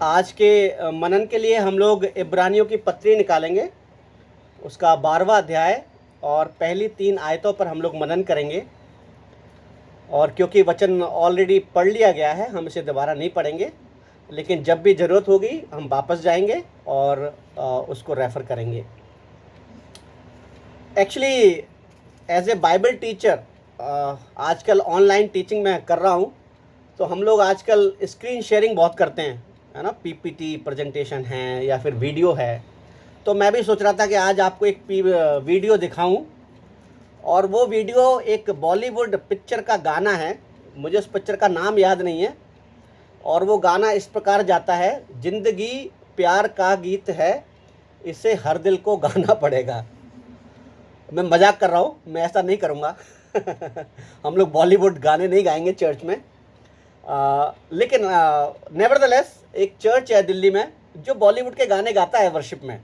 आज के मनन के लिए हम लोग इब्रानियों की पत्री निकालेंगे, उसका 12वां अध्याय और पहली 3 आयतों पर हम लोग मनन करेंगे। और क्योंकि वचन ऑलरेडी पढ़ लिया गया है, हम इसे दोबारा नहीं पढ़ेंगे, लेकिन जब भी ज़रूरत होगी हम वापस जाएंगे और उसको रेफ़र करेंगे। Actually as a Bible teacher आजकल ऑनलाइन टीचिंग मैं कर रहा हूँ, तो हम लोग आजकल स्क्रीन शेयरिंग बहुत करते हैं, है ना। पीपीटी प्रेजेंटेशन है या फिर वीडियो है। तो मैं भी सोच रहा था कि आज आपको एक वीडियो दिखाऊं, और वो वीडियो एक बॉलीवुड पिक्चर का गाना है। मुझे उस पिक्चर का नाम याद नहीं है, और वो गाना इस प्रकार जाता है, जिंदगी प्यार का गीत है, इसे हर दिल को गाना पड़ेगा। मैं मजाक कर रहा हूँ, मैं ऐसा नहीं करूँगा हम लोग बॉलीवुड गाने नहीं गाएंगे चर्च में। लेकिन नेवरदलेस एक चर्च है दिल्ली में जो बॉलीवुड के गाने गाता है वर्शिप में।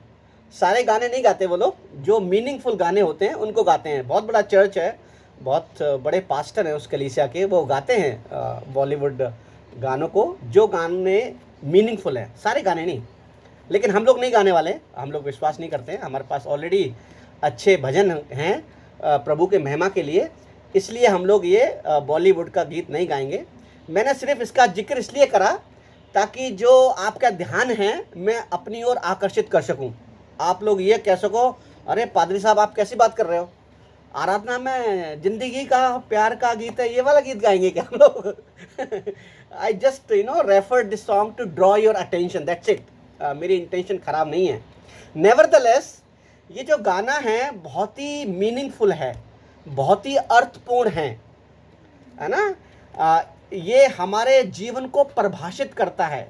सारे गाने नहीं गाते वो लोग, जो मीनिंगफुल गाने होते हैं उनको गाते हैं। बहुत बड़ा चर्च है, बहुत बड़े पास्टर हैं उस कलीसिया के, वो गाते हैं बॉलीवुड गानों को, जो गाने मीनिंगफुल हैं, सारे गाने नहीं। लेकिन हम लोग नहीं गाने वाले, हम लोग विश्वास नहीं करते हैं। हमारे पास ऑलरेडी अच्छे भजन हैं प्रभु के महिमा के लिए, इसलिए हम लोग ये बॉलीवुड का गीत नहीं गाएंगे। मैंने सिर्फ इसका जिक्र इसलिए करा ताकि जो आपका ध्यान है मैं अपनी ओर आकर्षित कर सकूं। आप लोग ये कह सको, अरे पादरी साहब आप कैसी बात कर रहे हो, आराधना में जिंदगी का प्यार का गीत है, ये वाला गीत गाएंगे क्या हम लोग I just refer this song to draw your attention, that's it. मेरी इंटेंशन खराब नहीं है। नेवरदलेस ये जो गाना है बहुत ही मीनिंगफुल है, बहुत ही अर्थपूर्ण है ना। ये हमारे जीवन को परिभाषित करता है।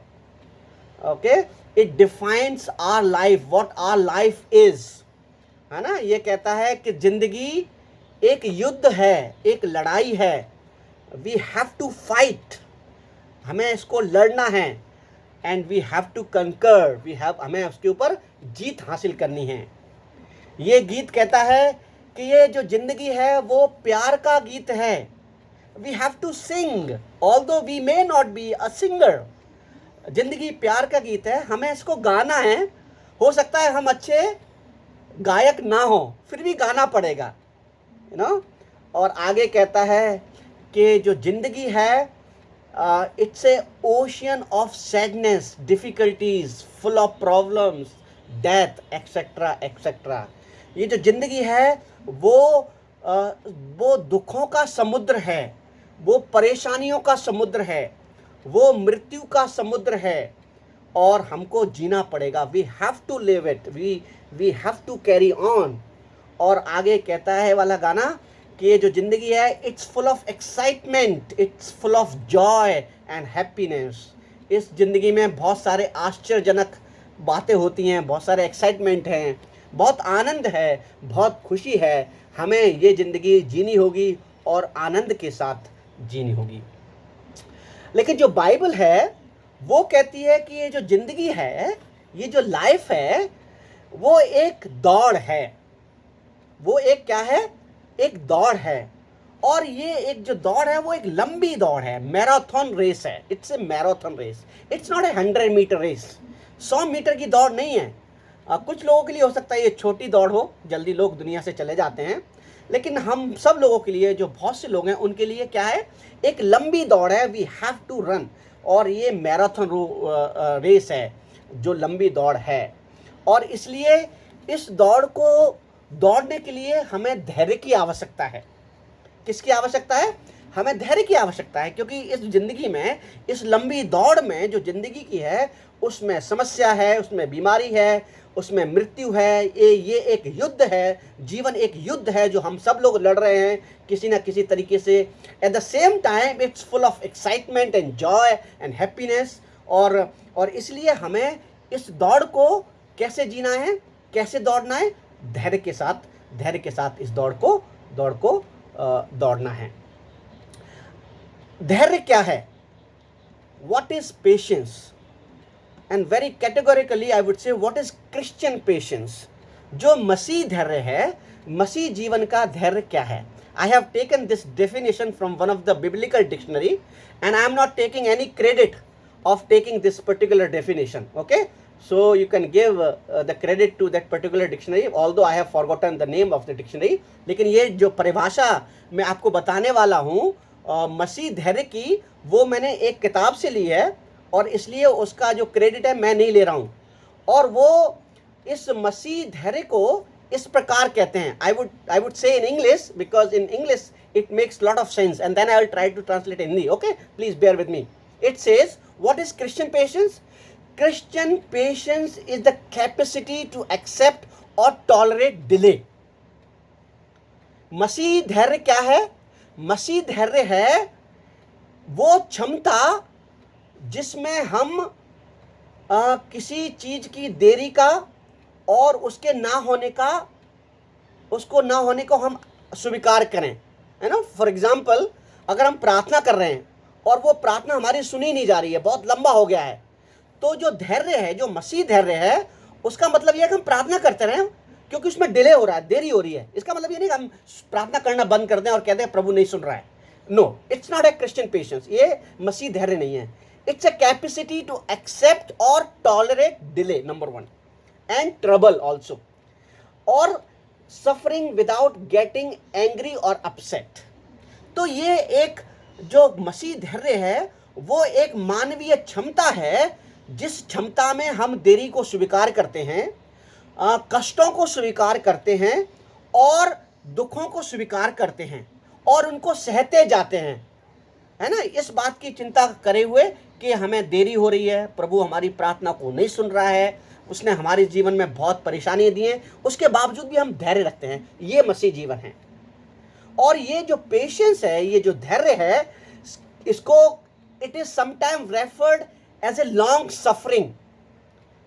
Okay, it defines our life, what our life is, है ना। ये कहता है कि जिंदगी एक युद्ध है, एक लड़ाई है। वी हैव टू फाइट, हमें इसको लड़ना है। एंड वी हैव टू कंकर, हमें उसके ऊपर जीत हासिल करनी है। ये गीत कहता है कि ये जो जिंदगी है वो प्यार का गीत है। We have to sing, although we may not be a singer. जिंदगी प्यार का गीत है, हमें इसको गाना है। हो सकता है हम अच्छे गायक ना हो, फिर भी गाना पड़ेगा, और आगे कहता है कि जो जिंदगी है it's A ocean of sadness, difficulties, full of problems, death, etcetera etcetera. ये जो जिंदगी है वो दुखों का समुद्र है, वो परेशानियों का समुद्र है, वो मृत्यु का समुद्र है, और हमको जीना पड़ेगा। We have to live it, we have to carry on. और आगे कहता है वाला गाना कि ये जो ज़िंदगी है it's full of excitement, it's full of Joy and happiness. इस ज़िंदगी में बहुत सारे आश्चर्यजनक बातें होती हैं, बहुत सारे एक्साइटमेंट हैं, बहुत आनंद है, बहुत खुशी है। हमें ये ज़िंदगी जीनी होगी और आनंद के साथ जीनी होगी। लेकिन जो बाइबल है वो कहती है कि ये जो ज़िंदगी है, ये जो लाइफ है, वो एक दौड़ है। वो एक क्या है? एक दौड़ है। और ये एक जो दौड़ है वो एक लंबी दौड़ है, मैराथन रेस है। It's a marathon race, it's not a 100 metre race. 100 metre की दौड़ नहीं है। कुछ लोगों के लिए हो सकता है ये छोटी दौड़ हो, जल्दी लोग दुनिया से चले जाते हैं, लेकिन हम सब लोगों के लिए, जो बहुत से लोग हैं, उनके लिए क्या है? एक लंबी दौड़ है। वी हैव टू रन, और ये मैराथन रेस है, जो लंबी दौड़ है। और इसलिए इस दौड़ को दौड़ने के लिए हमें धैर्य की आवश्यकता है। किसकी आवश्यकता है? हमें धैर्य की आवश्यकता है, क्योंकि इस ज़िंदगी में, इस लंबी दौड़ में जो ज़िंदगी की है, उसमें समस्या है, उसमें बीमारी है, उसमें मृत्यु है। ये एक युद्ध है, जीवन एक युद्ध है जो हम सब लोग लड़ रहे हैं किसी ना किसी तरीके से। At the same time it's full of excitement and Joy and happiness. और इसलिए हमें इस दौड़ को कैसे जीना है, कैसे दौड़ना है? धैर्य के साथ इस दौड़ को दौड़ना है। धैर्य क्या है? What is patience? And very categorically I would say what is Christian patience? जो मसीह धैर्य है, मसीह जीवन का धैर्य क्या है? I have taken this definition from one of the biblical dictionary, and I am not taking any credit of taking this particular definition. Okay, so you can give the credit to that particular dictionary, although I have forgotten the name of the dictionary. लेकिन ये जो परिभाषा मैं आपको बताने वाला हूँ मसीह धैर्य की, वो मैंने एक किताब से ली है, और इसलिए उसका जो क्रेडिट है मैं नहीं ले रहा हूँ। और वो इस मसीह धैर्य को इस प्रकार कहते हैं, I would say in English, because in English it makes lot of sense, and then I will try to translate in Hindi. Okay, please bear with me. It says, what is Christian patience? Christian patience is the capacity to accept or tolerate delay. मसीह धैर्य क्या है? मसीह धैर्य है वो क्षमता जिसमें हम किसी चीज की देरी का और उसके ना होने का, उसको ना होने को हम स्वीकार करें, है ना। फॉर एग्जाम्पल, अगर हम प्रार्थना कर रहे हैं और वो प्रार्थना हमारी सुनी नहीं जा रही है, बहुत लंबा हो गया है, तो जो धैर्य है, जो मसीह धैर्य है, उसका मतलब यह है कि हम प्रार्थना करते रहें, क्योंकि उसमें डिले हो रहा है, देरी हो रही है। इसका मतलब ये नहीं कि हम प्रार्थना करना बंद कर दें और कहते हैं प्रभु नहीं सुन रहा है। No, it's not a Christian patience, ये मसीह धैर्य नहीं है। It's a capacity to accept और tolerate delay, number one, and trouble also, और सफरिंग विदाउट गेटिंग एंग्री और अपसेट। तो ये एक जो मसीह धैर्य है वो एक मानवीय क्षमता है, जिस क्षमता में हम देरी को स्वीकार करते हैं, कष्टों को स्वीकार करते हैं, और दुखों को स्वीकार करते हैं, और उनको सहते जाते हैं, है ना। इस बात की चिंता करे हुए कि हमें देरी हो रही है, प्रभु हमारी प्रार्थना को नहीं सुन रहा है, उसने हमारे जीवन में बहुत परेशानियां दी हैं, उसके बावजूद भी हम धैर्य रखते हैं। ये मसीह जीवन है। और ये जो पेशेंस है, ये जो धैर्य है, इसको it is sometime referred as a long suffering,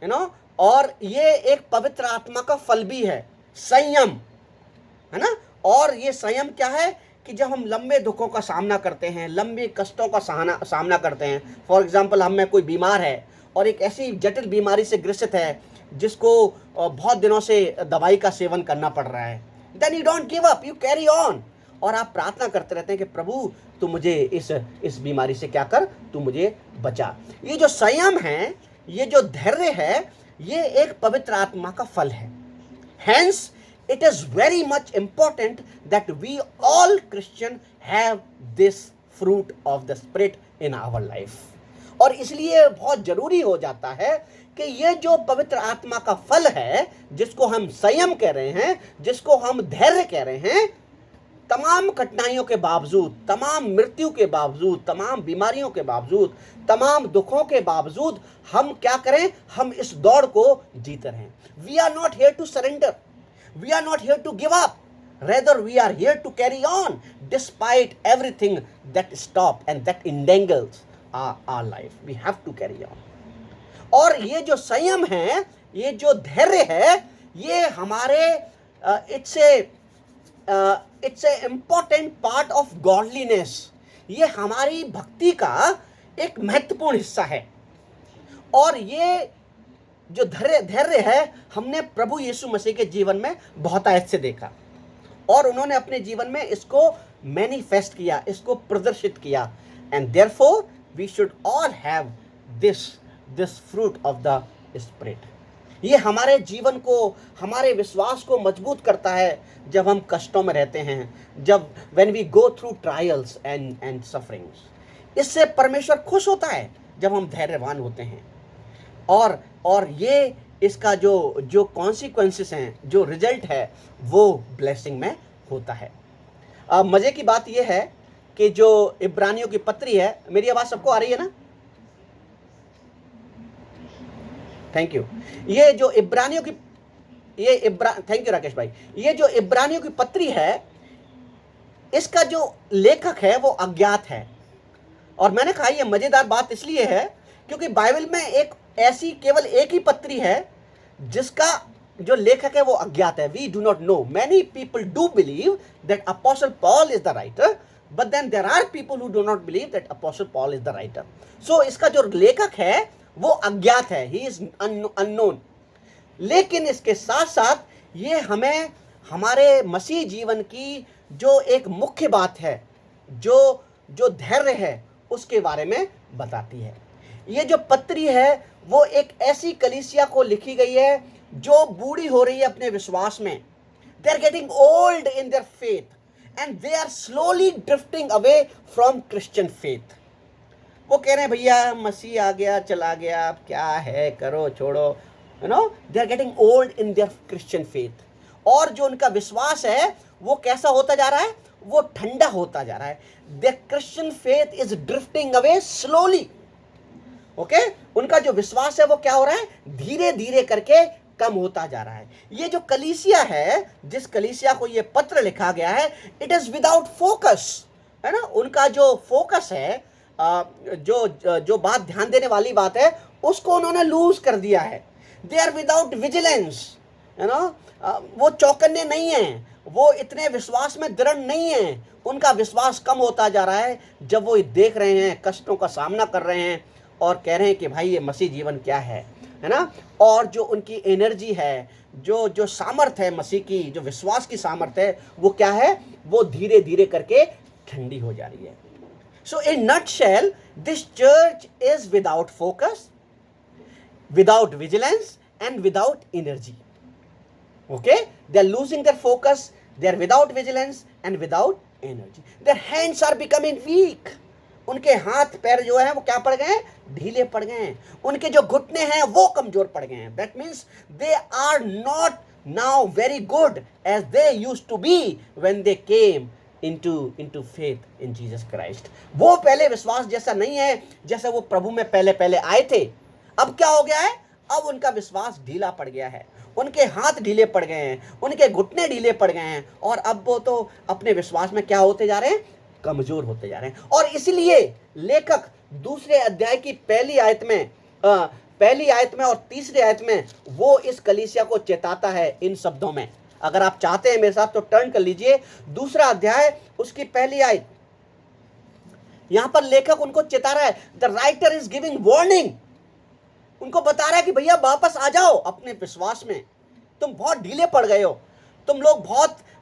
you know. और ये एक पवित्र आत्मा का फल भी है, संयम, है ना। और ये संयम क्या है कि जब हम लंबे दुखों का सामना करते हैं, लंबे कष्टों का सामना करते हैं, फॉर एग्जाम्पल हम में कोई बीमार है और एक ऐसी जटिल बीमारी से ग्रसित है जिसको बहुत दिनों से दवाई का सेवन करना पड़ रहा है, then you don't give up, you carry on, और आप प्रार्थना करते रहते हैं कि प्रभु तू मुझे इस बीमारी से क्या कर, तू मुझे बचा। ये जो संयम है, ये जो धैर्य है, ये एक पवित्र आत्मा का फल है। Hence, it is very much important that we all Christian have this fruit of the Spirit in our life. और इसलिए बहुत जरूरी हो जाता है कि ये जो पवित्र आत्मा का फल है, जिसको हम संयम कह रहे हैं, जिसको हम धैर्य कह रहे हैं, तमाम कठिनाइयों के बावजूद, तमाम मृत्यु के बावजूद, तमाम बीमारियों के बावजूद, तमाम दुखों के बावजूद हम क्या करें, हम इस दौड़ को जीते रहें। We are not here to surrender, we are not here to give up, rather we are here to carry on despite everything that stop and that entangles our life. We have to carry on. और ये जो संयम है, ये जो धैर्य है, ये हमारे it's a important part of godliness. ये हमारी भक्ति का एक महत्वपूर्ण हिस्सा है। और ये जो धैर्य है, हमने प्रभु यीशु मसीह के जीवन में बहुत आयत से देखा, और उन्होंने अपने जीवन में इसको मैनिफेस्ट किया, इसको प्रदर्शित किया। And therefore we should all have this fruit of the spirit. ये हमारे जीवन को, हमारे विश्वास को मजबूत करता है जब हम कष्टों में रहते हैं, जब when we go through trials and sufferings. इससे परमेश्वर खुश होता है जब हम धैर्यवान होते हैं। और ये इसका जो कॉन्सिक्वेंसेस हैं, जो रिजल्ट है, वो ब्लेसिंग में होता है। मज़े की बात यह है कि जो इब्रानियों की पत्री है, मेरी आवाज़ सबको आ रही है ना? Thank you. ये जो इब्रानियों की थैंक यू राकेश भाई। ये जो इब्रानियों की पत्री है, इसका जो लेखक है वो अज्ञात है। और मैंने कहा ये मज़ेदार बात इसलिए है क्योंकि बाइबल में एक ऐसी केवल एक ही पत्री है जिसका जो लेखक है वो अज्ञात है। We do not know. Many people do believe that apostle Paul is the writer, but then there are people who do not believe that apostle Paul is the writer. So इसका जो लेखक है वो अज्ञात है, ही इज अननोन। लेकिन इसके साथ साथ ये हमें हमारे मसीह जीवन की जो एक मुख्य बात है, जो धैर्य है, उसके बारे में बताती है। ये जो पत्री है वो एक ऐसी कलीसिया को लिखी गई है जो बूढ़ी हो रही है अपने विश्वास में। They are getting old in their faith and they are slowly drifting away from Christian faith. वो कह रहे हैं भैया मसीह आ गया चला गया, अब क्या है, करो छोड़ो, you know, they are getting old in their Christian faith. और जो उनका विश्वास है वो कैसा होता जा रहा है, वो ठंडा होता जा रहा है। Their Christian faith is drifting away slowly. Okay, उनका जो विश्वास है वो क्या हो रहा है, धीरे धीरे करके कम होता जा रहा है। ये जो कलीसिया है, जिस कलीसिया को ये पत्र लिखा गया है, इट इज विदाउट फोकस, है ना। उनका जो फोकस है, जो बात ध्यान देने वाली बात है, उसको उन्होंने लूज कर दिया है। दे आर विदाउट विजिलेंस, है ना। वो चौकन्ने नहीं हैं, वो इतने विश्वास में दृढ़ नहीं हैं। उनका विश्वास कम होता जा रहा है जब वो देख रहे हैं, कष्टों का सामना कर रहे हैं और कह रहे हैं कि भाई ये मसीह जीवन क्या है ना। और जो उनकी एनर्जी है, जो सामर्थ्य है मसीह की, जो विश्वास की सामर्थ्य है, वो क्या है, वो धीरे धीरे करके ठंडी हो जा रही है। So in nutshell this church is without focus, without vigilance and without energy. Okay, they are losing their focus, they are without vigilance and without energy. Their hands are becoming weak. उनके हाथ पैर जो है वो क्या पड़ गए हैं, ढीले पड़ गए हैं। उनके जो घुटने हैं वो कमजोर पड़ गए हैं। That means they are not now very good as they used to be when they came into faith in Jesus Christ. वो पहले विश्वास जैसा नहीं है जैसे वो प्रभु में पहले पहले आए थे। अब क्या हो गया है, अब उनका विश्वास ढीला पड़ गया है, उनके हाथ ढीले पड़ गए हैं, उनके घुटने ढीले पड़ गए हैं और अब वो तो अपने विश्वास में क्या होते जा रहे हैं, कमजोर होते जा रहे हैं। और इसलिए लेखक दूसरे अध्याय की पहली आयत में और तीसरी आयत में वो इस कलीसिया को चेताता है इन शब्दों में। अगर आप चाहते हैं मेरे साथ तो टर्न कर लीजिए दूसरा अध्याय, उसकी पहली आयत। यहां पर लेखक उनको चेता रहा है, the writer is giving warning. उनको बता रहा है कि भैया वापस आ जाओ अपने विश्वास में, तुम बहुत ढीले पड़ गए हो, तुम लोग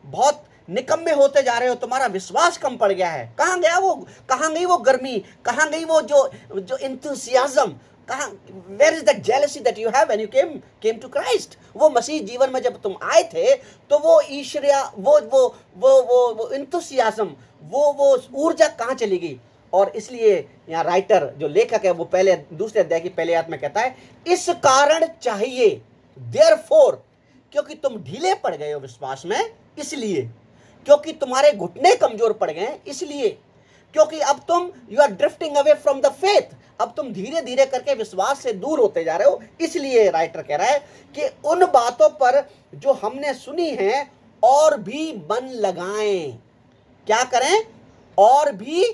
बहुत निकम्मे होते जा रहे हो, तुम्हारा विश्वास कम पड़ गया है। कहाँ गई वो गर्मी, कहाँ गई वो जो एंथुसियाज्म, कहाँ, where is that jealousy that you have when you came to Christ. वो मसीह जीवन में जब तुम आए थे तो वो ईर्ष्या, वो एंथुसियाज्म, वो ऊर्जा कहाँ चली गई। और इसलिए यहाँ राइटर जो लेखक है वो पहले दूसरे अध्याय की पहले आयत में कहता है, इस कारण चाहिए, देयरफॉर, क्योंकि तुम ढीले पड़ गए हो विश्वास में, इसलिए, क्योंकि तुम्हारे घुटने कमजोर पड़ गए हैं, इसलिए, क्योंकि अब तुम you are drifting away from the faith, अब तुम धीरे धीरे करके विश्वास से दूर होते जा रहे हो। इसलिए राइटर कह रहा है कि उन बातों पर जो हमने सुनी है और भी मन लगाएं। क्या करें, और भी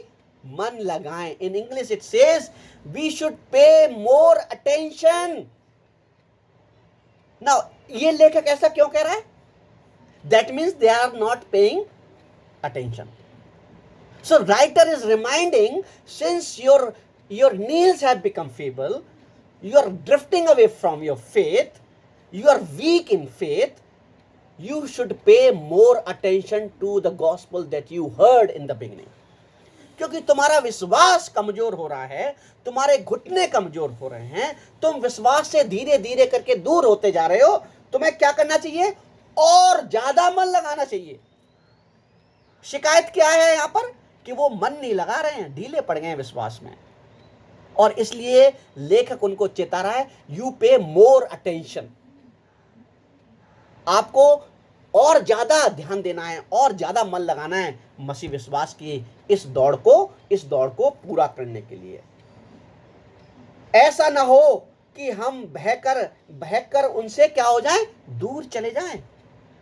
मन लगाएं। In English it says we should pay more attention. Now ये लेखक ऐसा क्यों कह रहा है, that means they are not paying attention. So writer is reminding, since your knees have become feeble, you are drifting away from your faith, you are weak in faith, you should pay more attention to the gospel that you heard in the beginning. क्योंकि तुम्हारा विश्वास कमजोर हो रहा है, तुम्हारे घुटने कमजोर हो रहे हैं, तुम विश्वास से धीरे धीरे करके दूर होते जा रहे हो। तुम्हें क्या करना चाहिए, और ज्यादा मन लगाना चाहिए। शिकायत क्या है यहां पर, कि वो मन नहीं लगा रहे हैं, ढीले पड़ गए हैं विश्वास में। और इसलिए लेखक उनको चेता रहा है, यू पे मोर अटेंशन, आपको और ज्यादा ध्यान देना है और ज्यादा मन लगाना है मसीह विश्वास की इस दौड़ को पूरा करने के लिए। ऐसा ना हो कि हम बहकर उनसे क्या हो जाएं, दूर चले जाएं।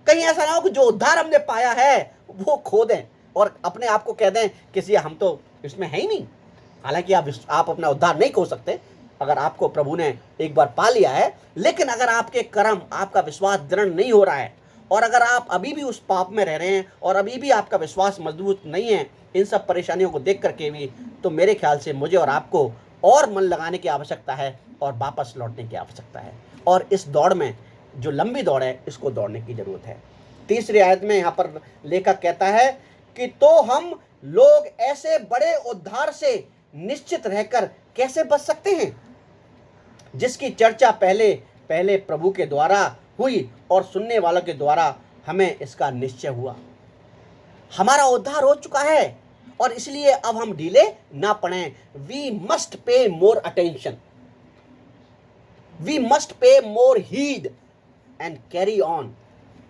कहीं ऐसा ना हो कि जो उद्धार हमने पाया है वो खो दें और अपने आप को कह दें कि हम तो इसमें है ही नहीं। हालांकि आप अपना उद्धार नहीं खो सकते अगर आपको प्रभु ने एक बार पा लिया है, लेकिन अगर आपके कर्म, आपका विश्वास दृढ़ नहीं हो रहा है और अगर आप अभी भी उस पाप में रह रहे हैं और अभी भी आपका विश्वास मजबूत नहीं है, इन सब परेशानियों को देख करके भी, तो मेरे ख्याल से मुझे और आपको और मन लगाने की आवश्यकता है और वापस लौटने की आवश्यकता है। और इस दौड़ में, जो लंबी दौड़ है, इसको दौड़ने की जरूरत है। तीसरी आयत में यहाँ पर लेखक कहता है कि तो हम लोग ऐसे बड़े उद्धार से निश्चित रहकर कैसे बच सकते हैं, जिसकी चर्चा पहले पहले प्रभु के द्वारा हुई और सुनने वालों के द्वारा हमें इसका निश्चय हुआ। हमारा उद्धार हो चुका है और इसलिए अब हम ढीले ना पड़े। We must pay more attention, we must pay more heed and carry on.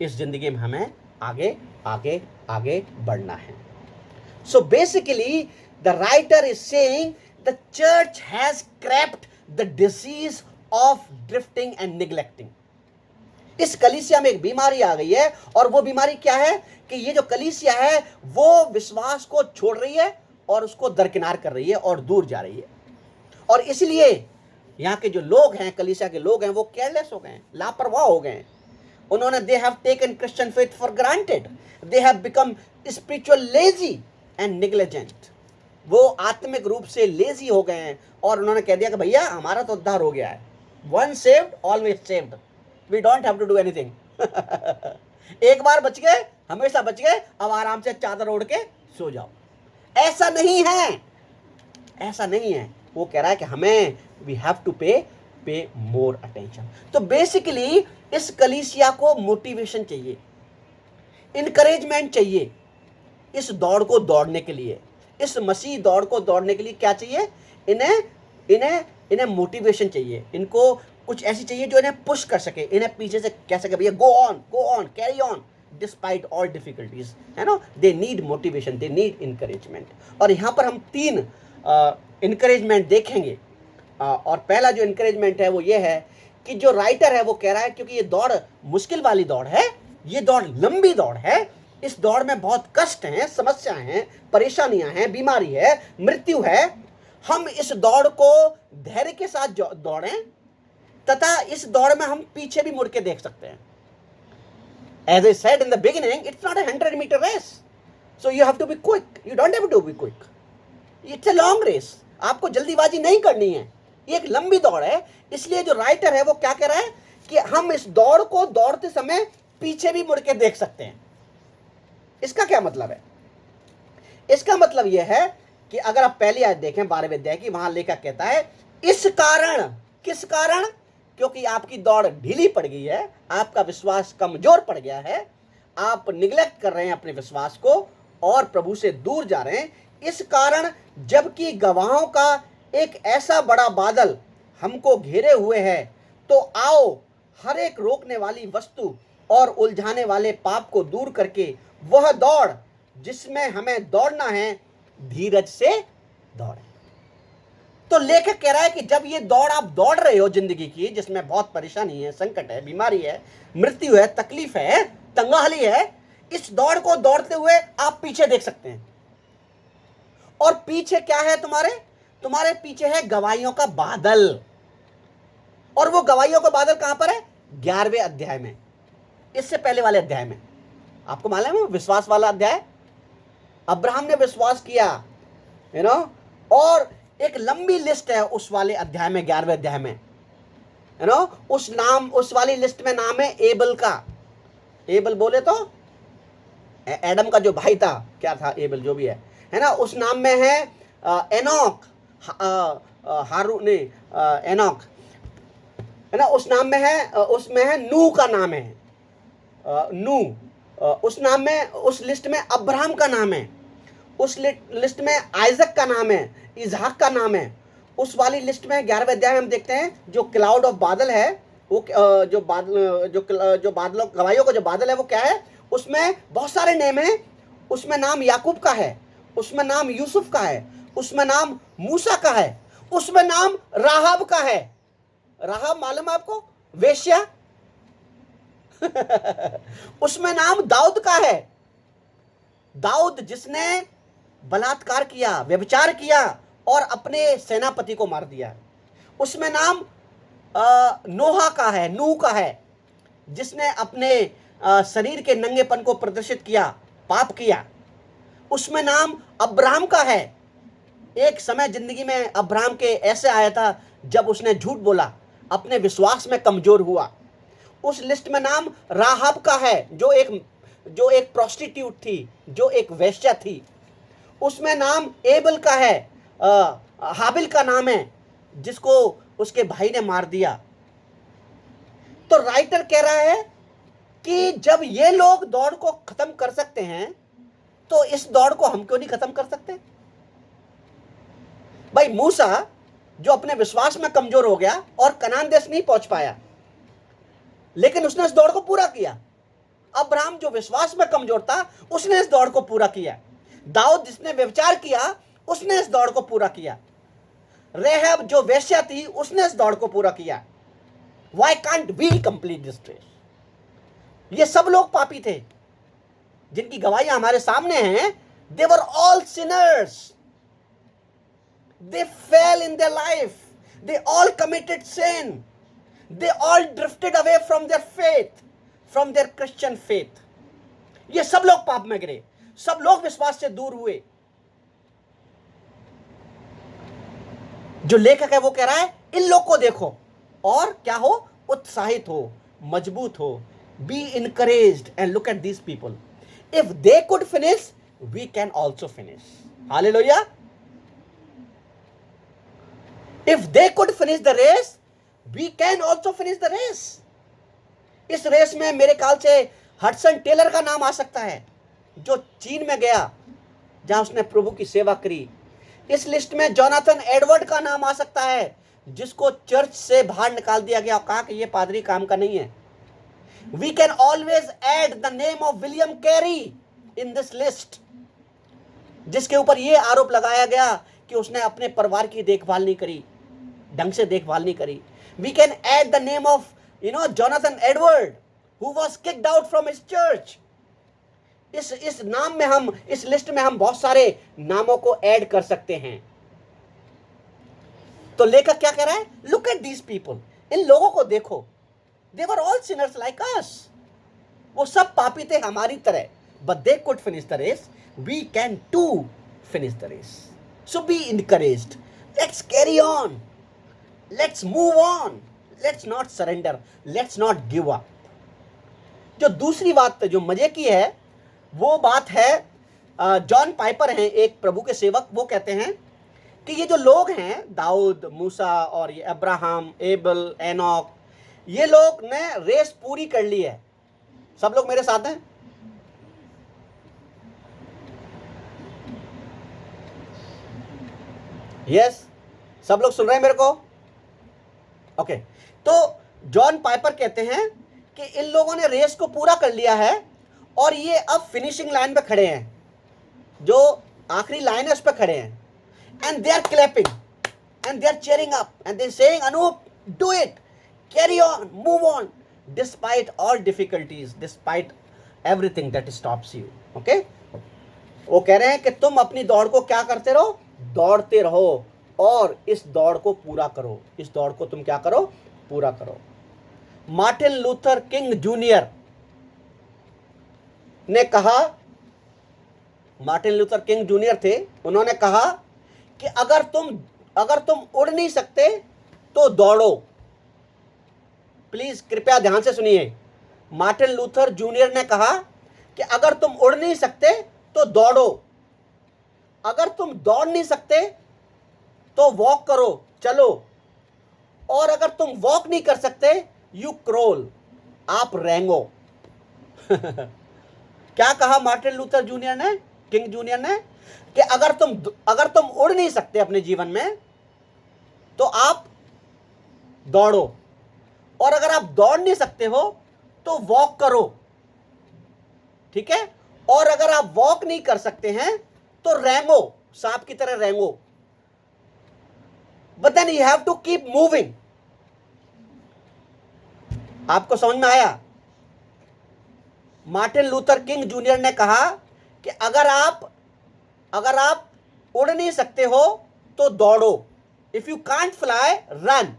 इस जिंदगी में हमें आगे आगे आगे बढ़ना है। So basically the writer is saying the church has crapped the disease of drifting and neglecting. इस कलीसिया में एक बीमारी आ गई है, और वो बीमारी क्या है कि ये जो कलीसिया है वो विश्वास को छोड़ रही है और उसको दरकिनार कर रही है और दूर जा रही है। और इसलिए यहाँ के जो लोग हैं, कलीसिया के लोग हैं, वो केयरलेस हो गए हैं, लापरवाह हो गए हैं। उन्होंने they have taken Christian faith for granted, they have become spiritual lazy and negligent. वो आत्मिक रूप से लेजी हो गए हैं और उन्होंने कह दिया कि भैया हमारा तो उद्धार हो गया है, one saved always saved, we don't have to do anything. एक बार बच गए हमेशा बच गए, अब आराम से चादर ओढ़ के सो जाओ। ऐसा नहीं है, ऐसा नहीं है। वो कह रहा है कि हमें वी हैव टू पे मोर अटेंशन। तो बेसिकली इस कलीसिया को मोटिवेशन चाहिए, इनकरेजमेंट चाहिए। इस दौड़ को दौड़ने के लिए, इस मसीह दौड़ को दौड़ने के लिए क्या चाहिए? इन्हें मोटिवेशन चाहिए। इनको कुछ ऐसी चाहिए जो इन्हें पुश कर सके, इन्हें पीछे से कह सके भैया go on carry on despite all difficulties, है ना। They need motivation, they need encouragement. और यहाँ पर हम 3 इनकरेजमेंट देखेंगे। और पहला जो इनकरेजमेंट है वो ये है कि जो राइटर है वो कह रहा है क्योंकि ये दौड़ मुश्किल वाली दौड़ है, ये दौड़ लंबी दौड़ है, इस दौड़ में बहुत कष्ट हैं, समस्याएं हैं, परेशानियां हैं, बीमारी है, मृत्यु है। हम इस दौड़ को धैर्य के साथ दौड़ें तथा इस दौड़ में हम पीछे भी मुड़ के देख सकते हैं। As I said in the beginning, it's not a 100-meter race, so you have to be quick. You don't have to be quick. It's a long race. आपको जल्दीबाजी नहीं करनी है, ये एक लंबी दौड़ है। इसलिए जो राइटर है वो क्या कह रहा है कि हम इस दौड़ को दौड़ते समय पीछे भी मुड़ के देख सकते हैं। इसका क्या मतलब है? इसका मतलब यह है कि अगर आप पहली आयत देखें 12वें अध्याय की, वहां लेखक कहता है इस कारण, किस कारण? क्योंकि आपकी दौड़ ढीली पड़ गई है, आपका विश्वास कमजोर पड़ गया है, आप निग्लेक्ट कर रहे हैं अपने विश्वास को और प्रभु से दूर जा रहे हैं। इस कारण जबकि गवाहों का एक ऐसा बड़ा बादल हमको घेरे हुए है, तो आओ हर एक रोकने वाली वस्तु और उलझाने वाले पाप को दूर करके वह दौड़ जिसमें हमें दौड़ना है, धीरज से दौड़ें। तो लेखक कह रहा है कि जब ये दौड़ आप दौड़ रहे हो जिंदगी की, जिसमें बहुत परेशानी है, संकट है, बीमारी है, मृत्यु है, तकलीफ है, तंगाहली है, इस दौड़ को दौड़ते हुए आप पीछे देख सकते हैं। और पीछे क्या है? तुम्हारे पीछे है गवाहियों का बादल। और वो गवाहियों का बादल कहां पर है? 11वें अध्याय में, इससे पहले वाले अध्याय में। आपको मालूम है विश्वास वाला अध्याय, अब्राहम ने विश्वास किया, और एक लंबी लिस्ट है उस वाले अध्याय में, 11वें अध्याय में, उस वाली लिस्ट में नाम है एबल का। एबल बोले तो एडम का जो भाई था, क्या था एबल, जो भी है ना। उस नाम में है एनोक, हारून ने एनोक, है ना। उस नाम में है, उसमें है नू का नाम है, नू। उस नाम में, उस लिस्ट में अब्राहम का नाम है, उस लिस्ट में आइजक का नाम है, इसहाक का नाम है। उस वाली लिस्ट में 11वें अध्याय में हम देखते हैं जो क्लाउड ऑफ बादल है, वो जो बादलों, गवाहियों का जो बादल है वो क्या है? उसमें बहुत सारे नेम हैं। उसमें नाम याकूब का है, उसमें नाम यूसुफ का है, उसमें नाम मूसा का है, उसमें नाम राहब का है। राहब मालूम है आपको? वेश्या। उसमें नाम दाऊद का है, दाऊद जिसने बलात्कार किया, व्यभिचार किया और अपने सेनापति को मार दिया। उसमें नाम नोहा का है, नूह का है, जिसने अपने शरीर के नंगेपन को प्रदर्शित किया, पाप किया। उसमें नाम अब्राहम का है। एक समय जिंदगी में अब्राहम के ऐसे आया था जब उसने झूठ बोला, अपने विश्वास में कमजोर हुआ। उस लिस्ट में नाम राहब का है, जो एक प्रोस्टिट्यूट थी, जो एक वेश्या थी। उसमें नाम एबल का है, हाबिल का नाम है, जिसको उसके भाई ने मार दिया। तो राइटर कह रहा है कि जब ये लोग दौड़ को खत्म कर सकते हैं तो इस दौड़ को हम क्यों नहीं खत्म कर सकते। भाई मूसा जो अपने विश्वास में कमजोर हो गया और कनान देश नहीं पहुंच पाया, लेकिन उसने इस दौड़ को पूरा किया। अब्राहम जो विश्वास में कमजोर था, उसने इस दौड़ को पूरा किया। दाऊद जिसने व्यभिचार किया, उसने इस दौड़ को पूरा किया। रेहब जो वेश्या थी, उसने इस दौड़ को पूरा किया। Why can't we complete this race? ये सब लोग पापी थे जिनकी गवाहियां हमारे सामने हैं। They were all sinners. They fell in their life. They all committed sin. They all drifted away from their faith, from their Christian faith. ये सब लोग पाप में गिरे, सब लोग विश्वास से दूर हुए। जो लेखक है वो कह रहा है इन लोग को देखो और क्या हो, उत्साहित हो, मजबूत हो। Be encouraged and look at these people. If they could finish, we can also finish. Hallelujah. If they could finish the race, we can also finish the race. इस रेस में मेरे ख्याल से हडसन टेलर का नाम आ सकता है, जो चीन में गया, जहां उसने प्रभु की सेवा करी। इस लिस्ट में जोनाथन एडवर्ड का नाम आ सकता है, जिसको चर्च से बाहर निकाल दिया गया और कहा कि ये पादरी काम का नहीं है। We can always add the name of William Carey in this list, जिसके ऊपर ये आरोप लगाया गया कि उसने अपने परिवार की देखभाल नहीं करी, ढंग से देखभाल नहीं करी। We can add the name of Jonathan Edward who was kicked out from his church. इस नाम में हम, इस लिस्ट में हम बहुत सारे नामों को ऐड कर सकते हैं। तो लेखक क्या कह रहा है, लुक एट दीज पीपल, इन लोगों को देखो। They were all sinners like us. वो सब पापी थे हमारी तरह, but they could finish the race. We can too finish the race. So be encouraged, let's carry on, let's move on, let's not surrender, let's not give up. जो दूसरी बात जो मजे की है वो बात है, जॉन पाइपर हैं एक प्रभु के सेवक, वो कहते हैं कि ये जो लोग हैं, दाऊद, मूसा और ये अब्राहम, एबल, एनोक, ये लोग ने रेस पूरी कर ली है। सब लोग मेरे साथ हैं? यस, सब लोग सुन रहे हैं मेरे को? ओके। तो जॉन पाइपर कहते हैं कि इन लोगों ने रेस को पूरा कर लिया है और ये अब फिनिशिंग लाइन पे खड़े हैं, जो आखिरी लाइन है उस पे खड़े हैं। And they are clapping and they are cheering up and they saying, Anoop, do it, carry on, move on, despite all difficulties, despite everything that stops you. Okay, वो कह रहे हैं कि तुम अपनी दौड़ को क्या करते रहो, दौड़ते रहो और इस दौड़ को पूरा करो। इस दौड़ को तुम क्या करो, पूरा करो। मार्टिन लूथर किंग जूनियर ने कहा, मार्टिन लूथर किंग जूनियर थे, उन्होंने कहा कि अगर तुम उड़ नहीं सकते तो दौड़ो। प्लीज कृपया ध्यान से सुनिए। मार्टिन लूथर जूनियर ने कहा कि अगर तुम उड़ नहीं सकते तो दौड़ो, अगर तुम दौड़ नहीं सकते तो वॉक करो, चलो, और अगर तुम वॉक नहीं कर सकते, यू क्रोल, आप रेंगो। क्या कहा मार्टिन लूथर जूनियर ने, किंग जूनियर ने, कि अगर तुम उड़ नहीं सकते अपने जीवन में तो आप दौड़ो, और अगर आप दौड़ नहीं सकते हो तो वॉक करो। ठीक है? और अगर आप वॉक नहीं कर सकते हैं तो रेंगो, सांप की तरह रेंगो। But then you have to keep moving. आपको समझ में आया? मार्टिन लूथर किंग जूनियर ने कहा कि अगर आप उड़ नहीं सकते हो तो दौड़ो। If you can't fly, run.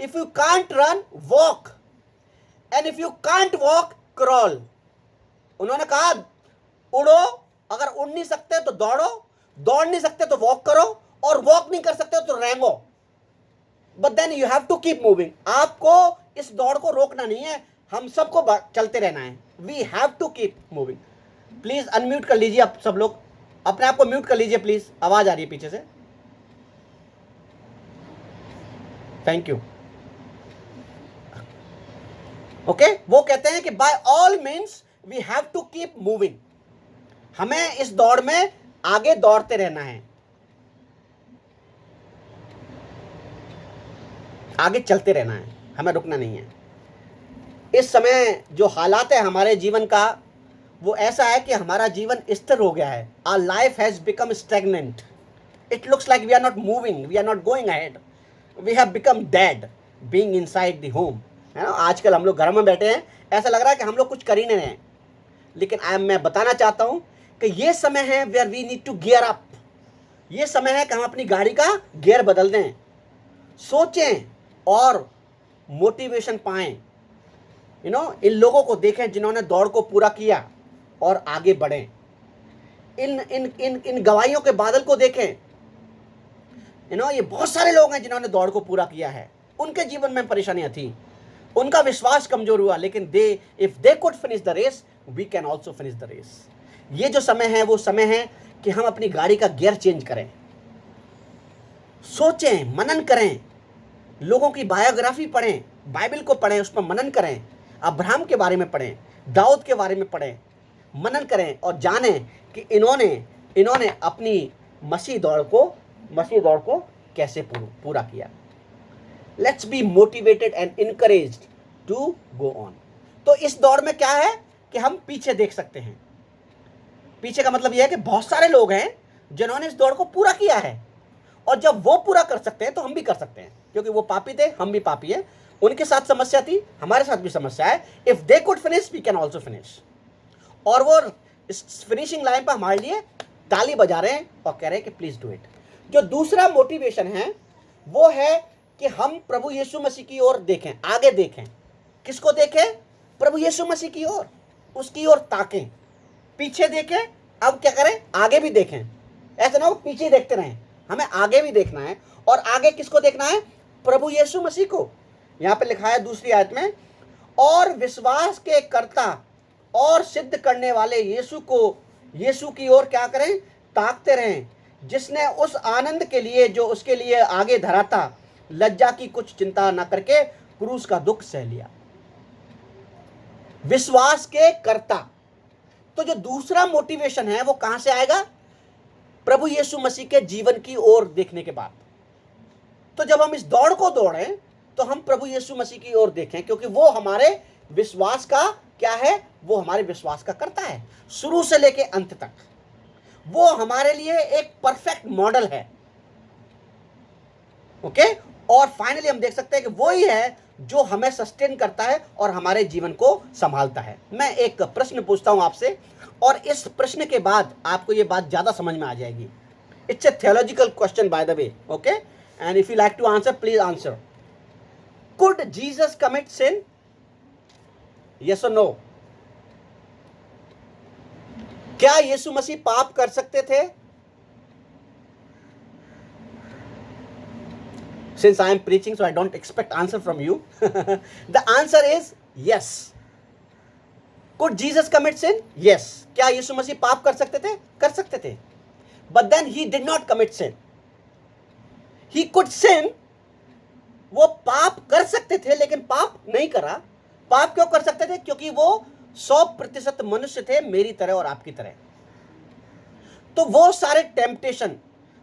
If you can't run, walk. And if you can't walk, crawl. उन्होंने कहा उड़ो, अगर उड़ नहीं सकते तो दौड़ो, दौड़ नहीं सकते तो वॉक करो, और वॉक नहीं कर सकते तो रेंगो। But then you have to keep moving. आपको इस दौड़ को रोकना नहीं है, हम सबको चलते रहना है। We have to keep moving. Please unmute कर लीजिए, आप सब लोग अपने आप को म्यूट कर लीजिए प्लीज, आवाज आ रही है पीछे से। Thank you. ओके, वो कहते हैं कि by all means we have to keep moving, हमें इस दौड़ में आगे दौड़ते रहना है, आगे चलते रहना है, हमें रुकना नहीं है। इस समय जो हालात है हमारे जीवन का, वो ऐसा है कि हमारा जीवन स्थिर हो गया है। Our life has become stagnant, it looks like we are not moving, we are not going ahead, we have become dead being inside the home, है ना। आजकल हम लोग घर में बैठे हैं, ऐसा लग रहा है कि हम लोग कुछ कर ही नहीं रहे हैं। लेकिन मैं बताना चाहता हूं कि ये समय है where we need to gear up, ये समय है कि हम अपनी गाड़ी का गियर बदल दें, सोचें और मोटिवेशन पाएं। इन लोगों को देखें जिन्होंने दौड़ को पूरा किया और आगे बढ़ें। इन इन इन इन गवाहियों के बादल को देखें। ये बहुत सारे लोग हैं जिन्होंने दौड़ को पूरा किया है, उनके जीवन में परेशानियां थी, उनका विश्वास कमजोर हुआ, लेकिन if they could finish the race, we can also finish the race. ये जो समय है वो समय है कि हम अपनी गाड़ी का गियर चेंज करें, सोचें, मनन करें, लोगों की बायोग्राफी पढ़ें, बाइबल को पढ़ें, उस पर मनन करें, अब्राहम के बारे में पढ़ें, दाऊद के बारे में पढ़ें, मनन करें और जानें कि इन्होंने अपनी मसीह दौड़ को कैसे पूरा किया। Let's be motivated and encouraged to go on. तो इस दौड़ में क्या है कि हम पीछे देख सकते हैं। पीछे का मतलब यह है कि बहुत सारे लोग हैं जिन्होंने इस दौड़ को पूरा किया है, और जब वो पूरा कर सकते हैं तो हम भी कर सकते हैं, क्योंकि वो पापी थे, हम भी पापी हैं। उनके साथ समस्या थी, हमारे साथ भी समस्या है। If they could finish, we can also finish. और वो इस फिनिशिंग लाइन पर हमारे लिए ताली बजा रहे हैं और कह रहे हैं कि प्लीज डू इट। जो दूसरा मोटिवेशन है वो है कि हम प्रभु यीशु मसीह की ओर देखें, आगे देखें। किसको देखें? प्रभु यीशु मसीह की ओर, उसकी ओर ताकें। पीछे देखें, अब क्या करें? आगे भी देखें। ऐसा ना हो पीछे देखते रहें, हमें आगे भी देखना है। और आगे किसको देखना है? प्रभु यीशु मसीह को। यहां पे लिखा है दूसरी आयत में, और विश्वास के कर्ता और सिद्ध करने वाले यीशु की ओर क्या करें? ताकते रहें, जिसने उस आनंद के लिए जो उसके लिए आगे धरा था, लज्जा की कुछ चिंता न करके क्रूस का दुख सह लिया। विश्वास के कर्ता। तो जो दूसरा मोटिवेशन है वो कहां से आएगा? प्रभु यीशु मसीह के जीवन की ओर देखने के बाद। तो जब हम इस दौड़ को दौड़ें तो हम प्रभु यीशु मसीह की ओर देखें, क्योंकि वो हमारे विश्वास का क्या है? वो हमारे विश्वास का कर्ता है, शुरू से लेके अंत तक। वो हमारे लिए एक परफेक्ट मॉडल है। ओके। और फाइनली हम देख सकते हैं कि वो ही है जो हमें सस्टेन करता है और हमारे जीवन को संभालता है। मैं एक प्रश्न पूछता हूं आपसे, और इस प्रश्न के बाद आपको ये बात ज्यादा समझ में आ जाएगी। It's a theological question by the way, okay, and if you like to answer, please answer. Could Jesus commit sin? Yes और नो? क्या यीशु मसीह पाप कर सकते थे? Since I am preaching, so I don't expect answer from you. The answer is yes. Could Jesus commit sin? Yes. क्या यीशु मसीह पाप कर सकते थे? कर सकते थे। But then he did not commit sin. He could sin. वो पाप कर सकते थे लेकिन पाप नहीं करा। पाप क्यों कर सकते थे? क्योंकि वो 100% मनुष्य थे, मेरी तरह और आपकी तरह। तो वो सारे टेम्पटेशन,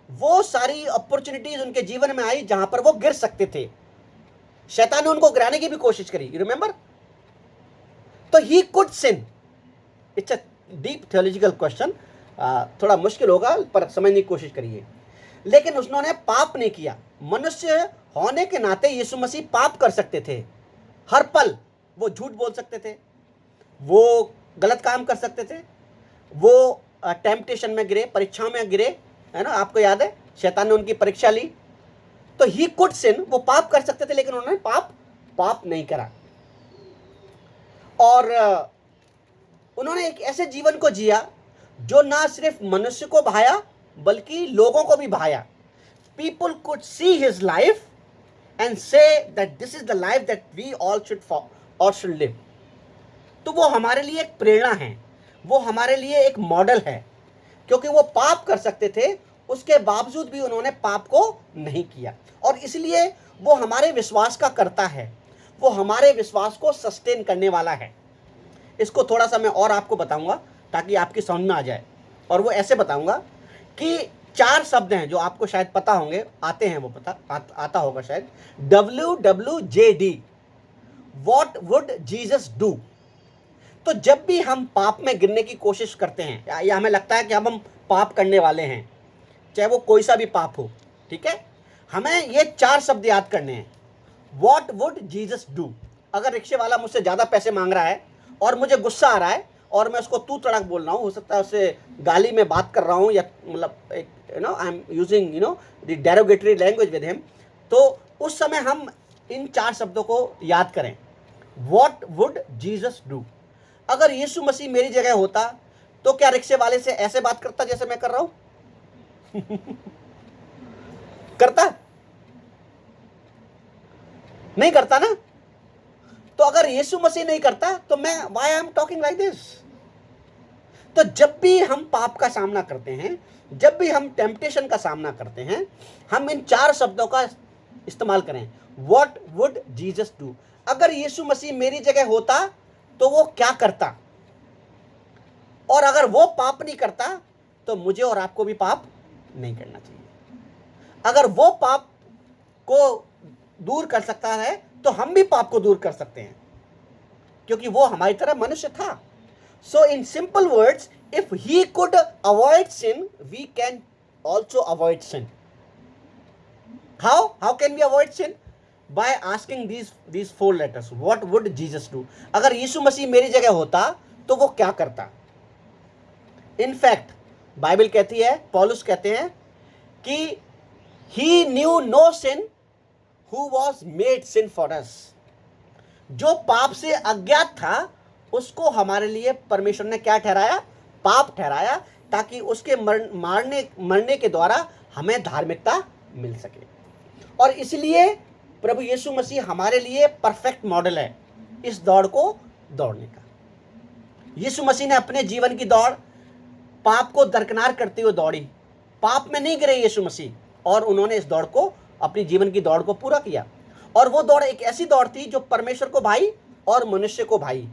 वो सारी अपॉर्चुनिटीज उनके जीवन में आई जहां पर वो गिर सकते थे। शैतान ने उनको गिराने की भी कोशिश करी, यू रिमेंबर? तो he could sin. It's a deep theological question, थोड़ा मुश्किल होगा पर समझने की कोशिश करिए। लेकिन उन्होंने पाप नहीं किया। मनुष्य होने के नाते यीशु मसीह पाप कर सकते थे। हर पल वो झूठ बोल सकते थे, वो गलत काम कर सकते थे, वो टेम्पटेशन में गिरे, परीक्षाओं में गिरे, है ना। आपको याद है शैतान ने उनकी परीक्षा ली। तो ही कुड सिन, वो पाप कर सकते थे लेकिन उन्होंने पाप नहीं करा। और उन्होंने एक ऐसे जीवन को जिया जो ना सिर्फ मनुष्य को भाया बल्कि लोगों को भी भाया। People could see his life and say that this is the life that we all should live. तो वो हमारे लिए एक प्रेरणा है, वो हमारे लिए एक मॉडल है, क्योंकि वो पाप कर सकते थे उसके बावजूद भी उन्होंने पाप को नहीं किया, और इसलिए वो हमारे विश्वास का करता है, वो हमारे विश्वास को सस्टेन करने वाला है। इसको थोड़ा सा मैं और आपको बताऊंगा ताकि आपकी समझ में आ जाए, और वो ऐसे बताऊंगा कि 4 शब्द हैं जो आपको शायद पता होंगे, आते हैं, वो आता होगा शायद। WWJD, what would Jesus do. तो जब भी हम पाप में गिरने की कोशिश करते हैं या हमें लगता है कि हम पाप करने वाले हैं, चाहे वो कोई सा भी पाप हो, ठीक है, हमें ये 4 शब्द याद करने हैं। What would Jesus do. अगर रिक्शे वाला मुझसे ज़्यादा पैसे मांग रहा है और मुझे गुस्सा आ रहा है और मैं उसको तू तड़क बोल रहा हूँ, हो सकता है उससे गाली में बात कर रहा हूँ, या मतलब एक I am using the derogatory language with him, तो उस समय हम इन 4 शब्दों को याद करें। What would Jesus do. अगर यीशु मसीह मेरी जगह होता तो क्या रिक्शे वाले से ऐसे बात करता जैसे मैं कर रहा हूं? करता? नहीं करता ना। तो अगर यीशु मसीह नहीं करता तो मैं why I am talking like this. तो जब भी हम पाप का सामना करते हैं, जब भी हम टेम्पटेशन का सामना करते हैं, हम इन 4 शब्दों का इस्तेमाल करें। What would Jesus do. अगर यीशु मसीह मेरी जगह होता तो वो क्या करता, और अगर वो पाप नहीं करता तो मुझे और आपको भी पाप नहीं करना चाहिए। अगर वो पाप को दूर कर सकता है तो हम भी पाप को दूर कर सकते हैं, क्योंकि वो हमारी तरह मनुष्य था। So in simple words, if he could avoid sin, we can also avoid sin. How can we avoid sin? By asking these 4 letters, what would Jesus do। अगर यीशु मसीह मेरी जगह होता तो वो क्या करता? इनफैक्ट बाइबल कहती है, पौलुस कहते हैं कि he knew no sin who was made sin for us। जो पाप से अज्ञात था उसको हमारे लिए परमेश्वर ने क्या ठहराया? पाप ठहराया, ताकि उसके मरने के द्वारा हमें धार्मिकता मिल सके। और इसलिए प्रभु यीशु मसीह हमारे लिए परफेक्ट मॉडल है इस दौड़ को दौड़ने का। यीशु मसीह ने अपने जीवन की दौड़ पाप को दरकिनार करते हुए दौड़ी। पाप में नहीं गिरे यीशु मसीह, और उन्होंने इस दौड़ को, अपनी जीवन की दौड़ को पूरा किया। और वो दौड़ एक ऐसी दौड़ थी जो परमेश्वर को भाई और मनुष्य को भाई।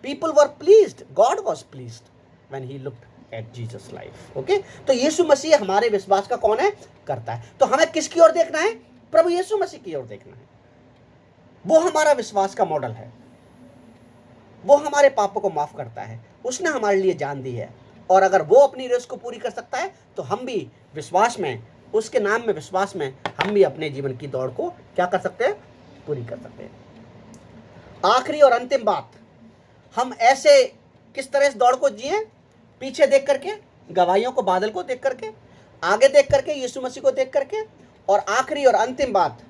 People were pleased, God was pleased when he looked at Jesus life. Okay, तो यीशु मसीह हमारे विश्वास का कौन है? करता है। तो हमें किसकी ओर देखना है? प्रभु यीशु मसीह की ओर देखना है। वो हमारा विश्वास का मॉडल है, वो हमारे पापों को माफ करता है, उसने हमारे लिए जान दी है, और अगर वो अपनी रेस को पूरी कर सकता है तो हम भी विश्वास में, उसके नाम में विश्वास में, हम भी अपने जीवन की दौड़ को क्या कर सकते हैं? पूरी कर सकते हैं। आखिरी और अंतिम बात, हम ऐसे किस तरह इस दौड़ को जिए? पीछे देख करके, गवाहियों को, बादल को देख करके, आगे देख करके, यीशु मसीह को देख करके, और आखिरी और अंतिम बात,